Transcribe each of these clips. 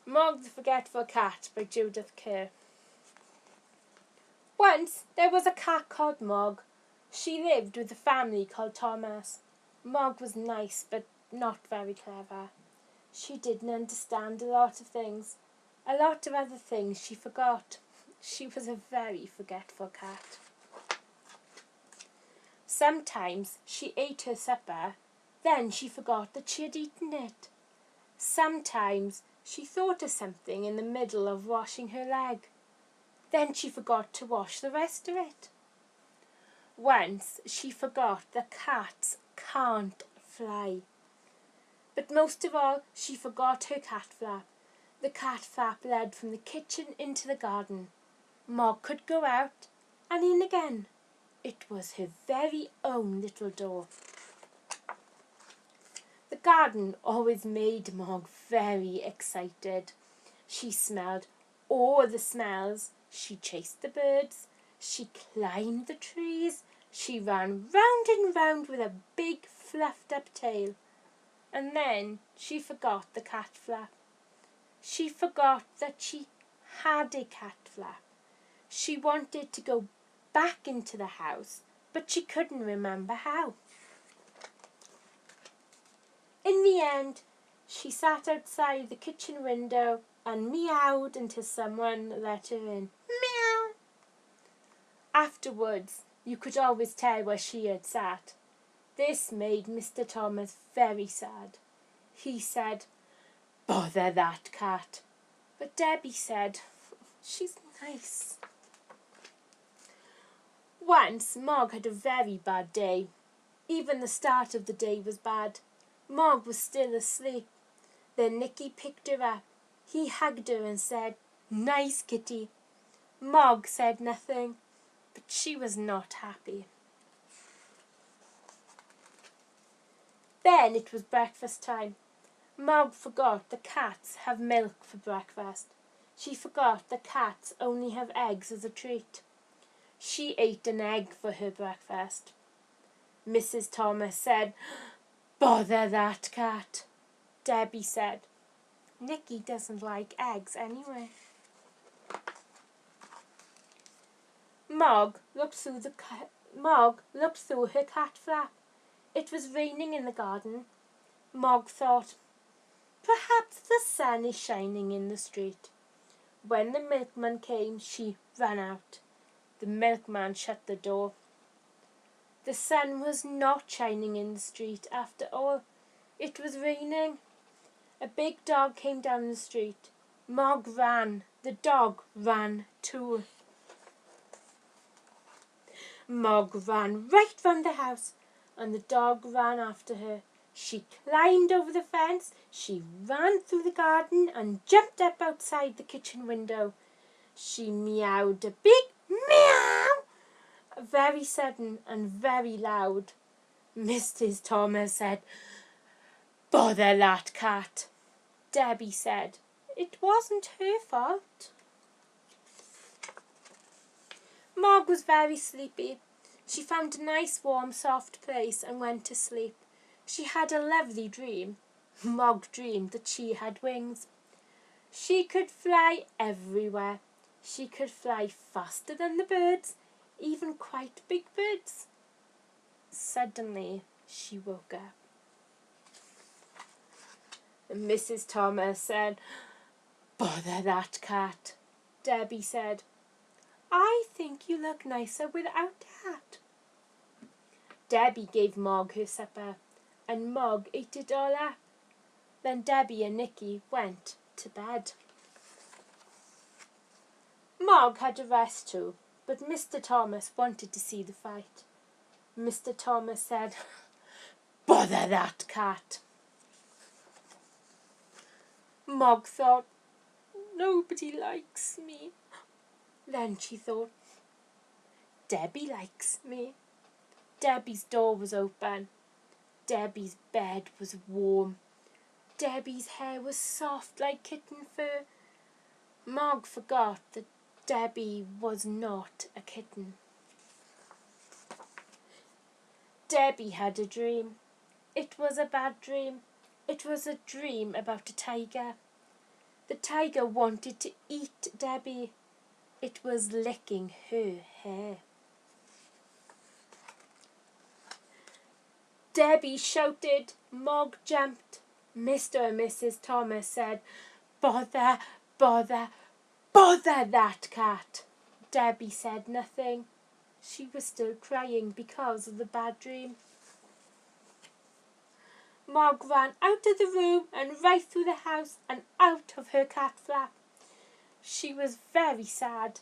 Mog the Forgetful Cat by Judith Kerr. Once there was a cat called Mog. She lived with a family called Thomas. Mog was nice but not very clever. She didn't understand a lot of things. A lot of other things she forgot. She was a very forgetful cat. Sometimes she ate her supper, then she forgot that she had eaten it. Sometimes she thought of something in the middle of washing her leg. Then she forgot to wash the rest of it. Once she forgot that cats can't fly. But most of all, she forgot her cat flap. The cat flap led from the kitchen into the garden. Mog could go out and in again. It was her very own little door. The garden always made Mog very excited. She smelled all the smells. She chased the birds. She climbed the trees. She ran round and round with a big fluffed up tail. And then she forgot the cat flap. She forgot that she had a cat flap. She wanted to go back into the house, but she couldn't remember how. In the end, she sat outside the kitchen window and meowed until someone let her in. Meow! Afterwards, you could always tell where she had sat. This made Mr. Thomas very sad. He said, "Bother that cat." But Debbie said, "She's nice." Once Mog had a very bad day. Even the start of the day was bad. Mog was still asleep. Then Nicky picked her up. He hugged her and said, "Nice kitty." Mog said nothing, but she was not happy. Then it was breakfast time. Mog forgot the cats have milk for breakfast. She forgot the cats only have eggs as a treat. She ate an egg for her breakfast. Mrs. Thomas said, "Bother that cat." Debbie said, "Nicky doesn't like eggs anyway." Mog looked through her cat flap. It was raining in the garden. Mog thought, "Perhaps the sun is shining in the street." When the milkman came, she ran out. The milkman shut the door. The sun was not shining in the street after all. It was raining. A big dog came down the street. Mog ran. The dog ran too. Mog ran right round the house, and the dog ran after her. She climbed over the fence. She ran through the garden and jumped up outside the kitchen window. She meowed a big meow, very sudden and very loud. Mrs. Thomas said, "Bother that cat." Debbie said, "It wasn't her fault." Mog was very sleepy. She found a nice warm soft place and went to sleep. She had a lovely dream. Mog dreamed that she had wings. She could fly everywhere. She could fly faster than the birds, even quite big birds. Suddenly, she woke up. Mrs. Thomas said, "Bother that cat." Debbie said, "I think you look nicer without that." Debbie gave Mog her supper, and Mog ate it all up. Then Debbie and Nicky went to bed. Mog had a rest too, but Mr. Thomas wanted to see the fight. Mr. Thomas said, "Bother that cat." Mog thought, "Nobody likes me." Then she thought, "Debbie likes me." Debbie's door was open. Debbie's bed was warm. Debbie's hair was soft like kitten fur. Mog forgot that Debbie was not a kitten. Debbie had a dream. It was a bad dream. It was a dream about a tiger. The tiger wanted to eat Debbie. It was licking her hair. Debbie shouted. Mog jumped. Mr. and Mrs. Thomas said, "Bother, bother, bother that cat." Debbie said nothing. She was still crying because of the bad dream. Mog ran out of the room and right through the house and out of her cat flap. She was very sad.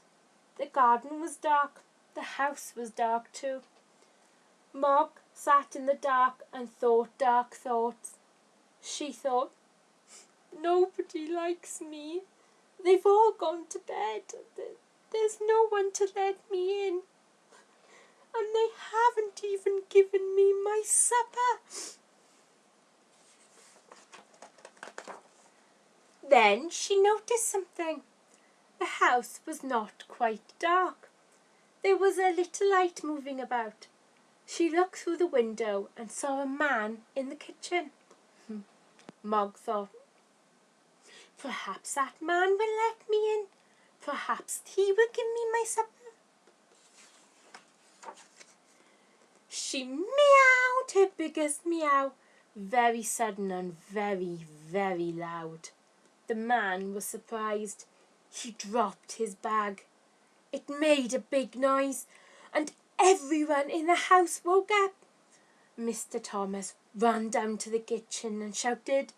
The garden was dark. The house was dark too. Mog sat in the dark and thought dark thoughts. She thought, "Nobody likes me. They've all gone to bed. There's no one to let me in. And they haven't even given me my supper." Then she noticed something. The house was not quite dark. There was a little light moving about. She looked through the window and saw a man in the kitchen. Mog thought, "Perhaps that man will let me in. Perhaps he will give me my supper." She meowed her biggest meow, very sudden and very, very loud. The man was surprised. He dropped his bag. It made a big noise, and everyone in the house woke up. Mr. Thomas ran down to the kitchen and shouted,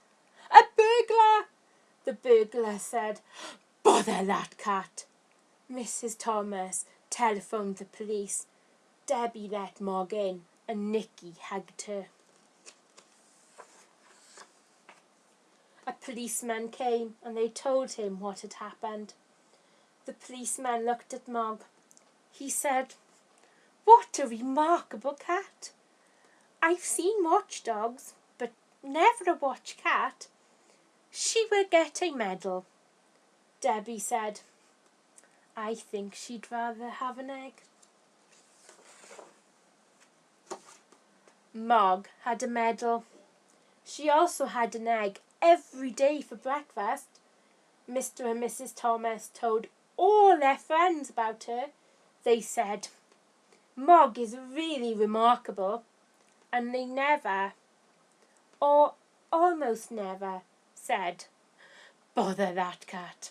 "A burglar!" The burglar said, "Bother that cat." Mrs. Thomas telephoned the police. Debbie let Mog in, and Nicky hugged her. A policeman came and they told him what had happened. The policeman looked at Mog. He said, "What a remarkable cat. I've seen watchdogs, but never a watch cat. She will get a medal." Debbie said, "I think she'd rather have an egg." Mog had a medal. She also had an egg every day for breakfast. Mr. and Mrs. Thomas told all their friends about her. They said, "Mog is really remarkable," and they never, or almost never, said, "Bother that cat."